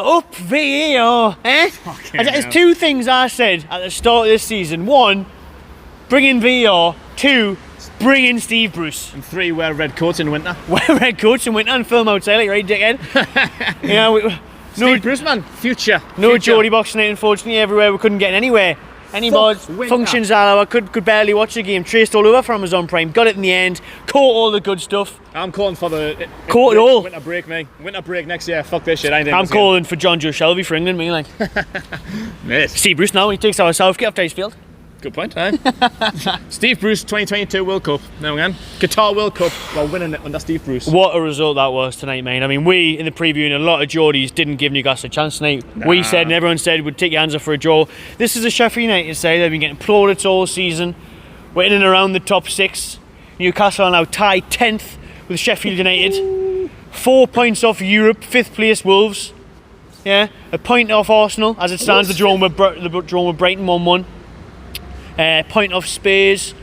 up VAR, eh? There's two things I said at the start of this season. One, bring in VAR. Two, bring in Steve Bruce. And three, wear red coats in winter. Wear red coats in winter and film outside like right dickhead. Steve Bruce, man, future. No Geordie boxing night, unfortunately, everywhere. We couldn't get anywhere. Any more functions I could barely watch the game. Traced all over for Amazon Prime. Got it in the end. Caught all the good stuff. I'm calling for the caught it all. Winter break, mate. Winter break next year. Fuck this shit. I'm calling for John Joe Shelby for England, me like. Mate. Steve Bruce now. He takes our Southgate after Huddersfield. Good point, eh? Steve Bruce 2022 World Cup. Now again, Qatar World Cup while winning it under Steve Bruce. What a result that was tonight, mate. I mean, we in the preview and a lot of Geordies didn't give Newcastle a chance tonight. Nah. We said and everyone said we'd take your hands off for a draw. This is a Sheffield United side. They've been getting plaudits all season. We're in and around the top 6. Newcastle are now tied 10th with Sheffield United. 4 points off Europe, 5th place Wolves. Yeah, a point off Arsenal as it stands. The draw with Brighton 1-1. Point off Spurs,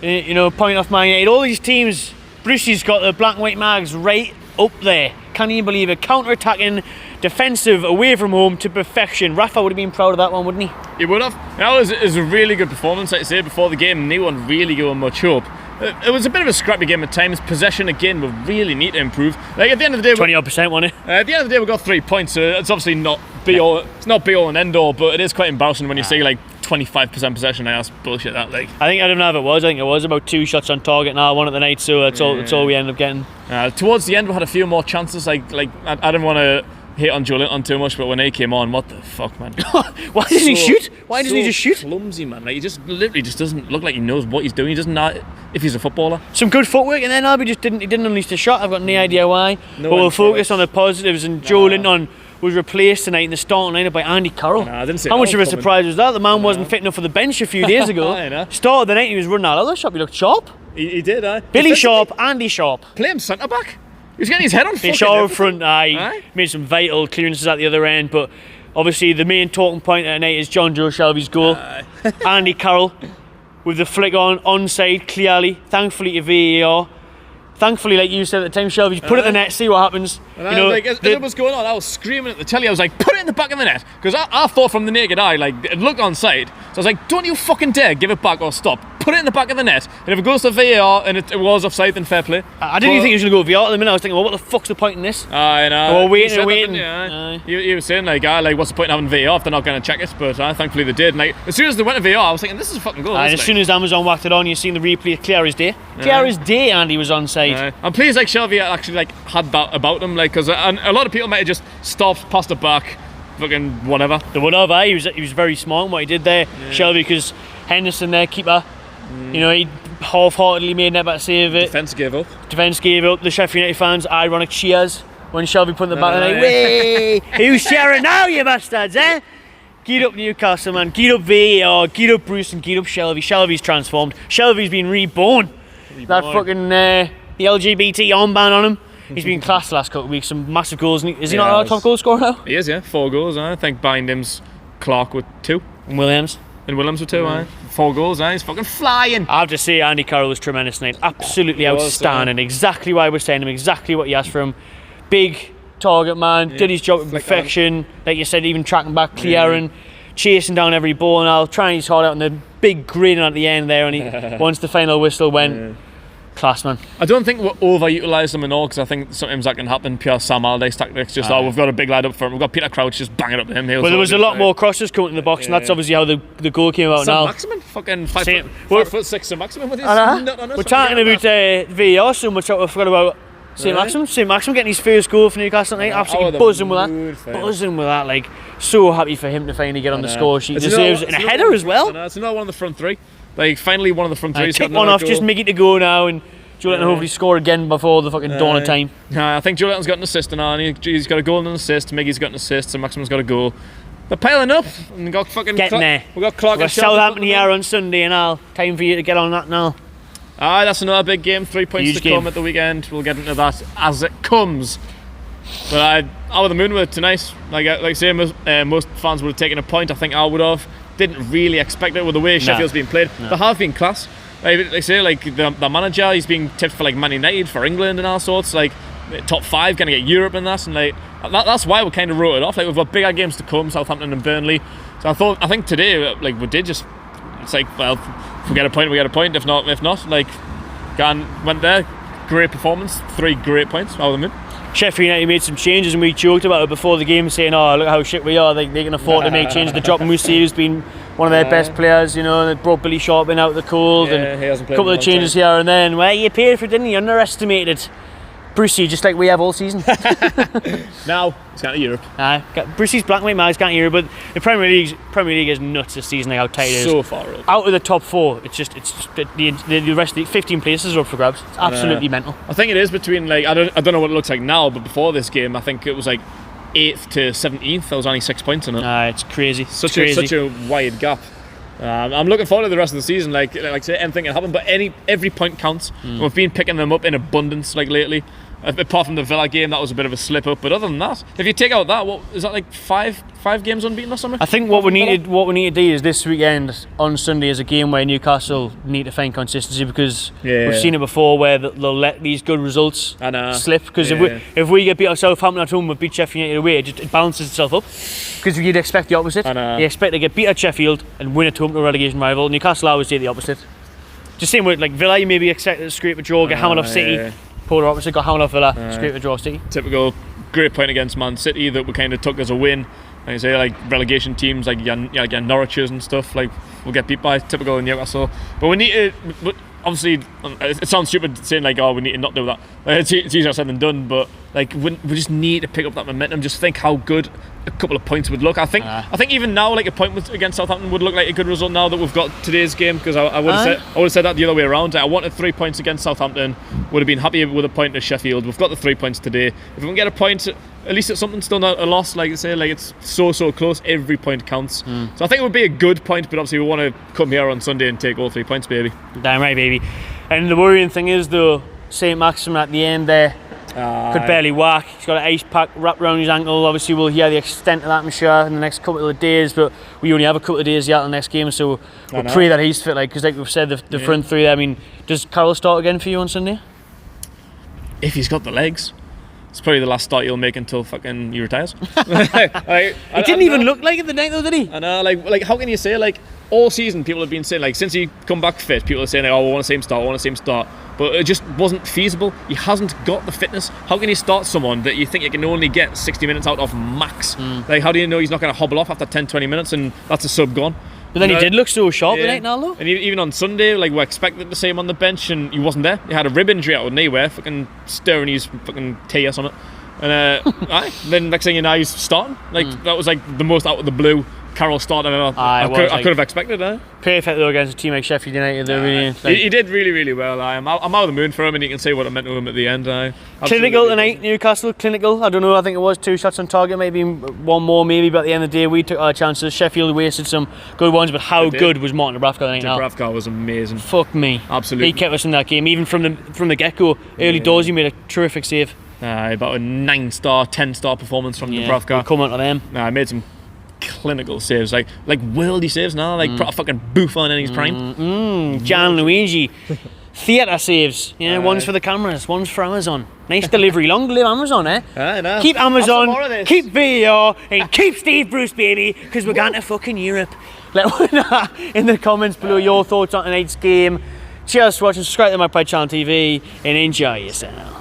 point off Man United. All these teams, Brucey's got the black and white mags right up there. Can you believe it? Counter-attacking, defensive, away from home to perfection. Rafa would have been proud of that one, wouldn't he? He would have. That was a really good performance, like I say, before the game. No one really gave him much hope. It was a bit of a scrappy game at times. Possession again, we really need to improve. Like at the end of the day, 20% won it. At the end of the day, we got 3 points. So it's obviously not be all. It's not be all and end all, but it is quite embarrassing when you see like 25% possession. That's bullshit. That like. I don't know if it was. I think it was about 2 shots on target. Now 1 at the night, so that's all we ended up getting. Towards the end, we had a few more chances. Like I didn't want to hate on Joelinton too much, but when he came on, what the fuck, man? Why doesn't he shoot? Why doesn't he just shoot? Clumsy, man. Like he just literally just doesn't look like he knows what he's doing. He doesn't know if he's a footballer. Some good footwork, and then Albie just didn't unleash the shot. I've got no idea why. But we'll focus on the positives. And Joelinton was replaced tonight in the starting lineup by Andy Carroll. I didn't see How much of a surprise was that? The man wasn't fit enough for the bench a few days ago. Started the night, he was running out of the shop. He looked sharp. He did, Billy Sharp, Andy Sharp. Play him centre back. He was getting his head on fucking Sharp front, made some vital clearances at the other end, but obviously the main talking point tonight is John Joe Shelby's goal. Andy Carroll with the flick onside clearly, thankfully to VAR. Thankfully, like you said at the time, Shelby, put it in the net, see what happens. As it was going on, I was screaming at the telly. I was like, put it in the back of the net. Because I thought from the naked eye, like, it looked onside. So I was like, don't you fucking dare give it back or stop. Put it in the back of the net. And if it goes to VAR and it was offside, then fair play. I didn't even think it was going to go VAR at the minute. I was thinking, well, what the fuck's the point in this? I know. Well, waiting. You were saying, like, what's the point in having VAR if they're not going to check it? But thankfully they did. And, like, as soon as they went to VAR, I was thinking, this is a fucking goal. And as soon as Amazon whacked it on, you seen the replay, clear as day. Clear as day, Andy was onside. I'm pleased, like, Shelby actually, like, had that about him. Like, because a lot of people might have just stopped, passed it back, fucking whatever. They would have, he was very smart in what he did there, Shelby, because Henderson there, keeper, he half-heartedly made that save it. Defence gave up. The Sheffield United fans, ironic cheers when Shelby put the back and like, way, who's cheering now, you bastards, eh? Geared up Newcastle, man. Geared up VAR, geared up Bruce and geared up Shelby. Shelby's transformed. Shelby's been reborn. That fucking the LGBT armband on him. He's been class the last couple of weeks. Some massive goals. Is he not our top goal scorer now? He is, 4 goals. I think Bindham's Clark with 2. And Williams with 2, 4 goals, he's fucking flying. I have to say, Andy Carroll was tremendous tonight. Absolutely outstanding. Exactly why we're saying him, exactly what you asked for him. Big target man, did his job to perfection. Like you said, even tracking back, clearing, chasing down every ball, and I'll try his heart out, and the big grin at the end there, and he once the final whistle went. Class, man. I don't think we're overutilised them at all, because I think sometimes that can happen. Pure Sam Allardyce tactics. Just we've got a big lad up front. We've got Peter Crouch just banging up to him. Well, there was a lot more crosses coming in the box, and that's obviously how the goal came out now. Maximum, fucking 5'6" to maximum with his nut on us. We're talking about VAR so much. I forgot about St. Maxim getting his first goal for Newcastle tonight. Absolutely buzzing with that. Buzzing with that. Like, so happy for him to finally get on the score sheet. Deserves it. And a header as well. It's another one of the front 3. Like, finally one of the front 3's kick one off, just Mickey to go now, and Joelinton hopefully score again before the fucking dawn of time. I think Joelinton's got an assist now, and he's got a goal and an assist. Miggy's got an assist, and Maximum's got a goal. They're piling up, and we got fucking getting there. We got Clark. We've got Southampton here on Sunday, and time for you to get on that now. That's another big game. 3 points huge to come at the weekend. We'll get into that as it comes. But I was the moon with it tonight. Like I say, most fans would have taken a point. I think I would have. Didn't really expect it with the way Sheffield's been played. They have been class. Like I say, like the manager, he's being tipped for like Man United, for England and all sorts. Like top 5, going to get Europe in that, and like that's why we kind of wrote it off. Like we've got bigger games to come, Southampton and Burnley. So I think today, like we did just, it's like, well, if we get a point, we get a point. If not, like, went there, great performance, 3 great points out of the moon. Sheffield United made some changes, and we joked about it before the game, saying, "Oh, look how shit we are. They can afford to make changes." They dropped Musi, who's been one of their best players, you know, and they brought Billy Sharp in out of the cold, and he hasn't played a couple of changes here and then. Well, you paid for it, didn't you? Underestimated Brucey, just like we have all season. Now it's going to Europe. Brucey's black, mate. He's going to Europe, but the Premier League is nuts this season. Like how tight it is. So far up. Out of the top 4, it's just the rest of the 15 places are up for grabs. It's absolutely mental. I think it is between, like, I don't know what it looks like now, but before this game, I think it was like 8th to 17th. There was only 6 points in it. It's crazy. Such a wide gap. I'm looking forward to the rest of the season. Like I say, anything can happen, but every point counts. We've been picking them up in abundance, like lately. Apart from the Villa game, that was a bit of a slip up. But other than that, if you take out that, what is that, like five games unbeaten or something? I think what we need to do is this weekend on Sunday is a game where Newcastle need to find consistency, because we've seen it before where they'll let these good results slip. Because if we get beat at Southampton at home, we beat Sheffield United away, it balances itself up. Because you'd expect the opposite. You expect to get beat at Sheffield and win at home to a relegation rival. Newcastle, I always say the opposite. Just same with like Villa, you maybe expect to scrape a draw, get hammered off City. Polar opposite, got hammered off Villa, scrape a draw City. Typical great point against Man City that we kind of took as a win. Like I say, like relegation teams like your Norwich's and stuff, like we'll get beat by. Typical in Newcastle. But we need to, obviously, it sounds stupid saying like, oh, we need to not do that. It's easier said than done, but like we just need to pick up that momentum. Just think how good a couple of points would look. I think even now, like a point against Southampton would look like a good result now that we've got today's game, because I would have said that the other way around. I wanted 3 points against Southampton, would have been happy with a point to Sheffield. We've got the 3 points today. If we can get a point, at least it's something, still not a loss. Like I say, like it's so close. Every point counts. So I think it would be a good point, but obviously we want to come here on Sunday and take all 3 points, baby. Damn right, baby. And the worrying thing is though, St. Maximin at the end there could barely walk. He's got an ice pack wrapped around his ankle. Obviously we'll hear the extent of that, I'm sure, in the next couple of days, but we only have a couple of days yet on the next game, so we'll pray that he's fit, like, because like we've said, the front three there. I mean, does Carroll start again for you on Sunday? If he's got the legs. It's probably the last start he'll make until fucking he retires. He didn't even look like it the night though, did he? I know, like how can you say, like, all season people have been saying, like, since he come back fit, people are saying, like, oh, we want to see him start, but it just wasn't feasible. He hasn't got the fitness. How can you start someone that you think you can only get 60 minutes out of max? Like, how do you know he's not going to hobble off after 10-20 minutes and that's a sub gone? But then he did look so sharp the night now, though. And even on Sunday, like, we're expected to see him on the bench and he wasn't there. He had a rib injury out of nowhere, fucking stirring his fucking tea or something. And then next thing you know, he's starting. Like, that was like the most out of the blue Carroll start I could have expected. Perfect though against a team like Sheffield United. He did really well. I'm out of the moon for him, and you can see what it meant to him at the end. Clinical tonight, Newcastle. Clinical. I don't know. I think it was 2 shots on target, maybe one more, maybe. But at the end of the day, we took our chances. Sheffield wasted some good ones, but how good was Martin Dubravka tonight? Dubravka was amazing. Fuck me. Absolutely. He kept us in that game, even from the get-go. Early doors, he made a terrific save. About a 9-star, 10-star performance from Dubravka. We'll come on to them. I made some clinical saves, like worldy saves now, like proper fucking Buffon in his prime. Gianluigi. Theatre saves. Yeah, one's for the cameras, one's for Amazon. Nice delivery. Long live Amazon, eh? I know. Keep Amazon, keep VAR, and keep Steve Bruce, baby, because we're going to fucking Europe. Let me know in the comments below your thoughts on tonight's game. Cheers for watching, subscribe to my Channel TV, and enjoy yourself.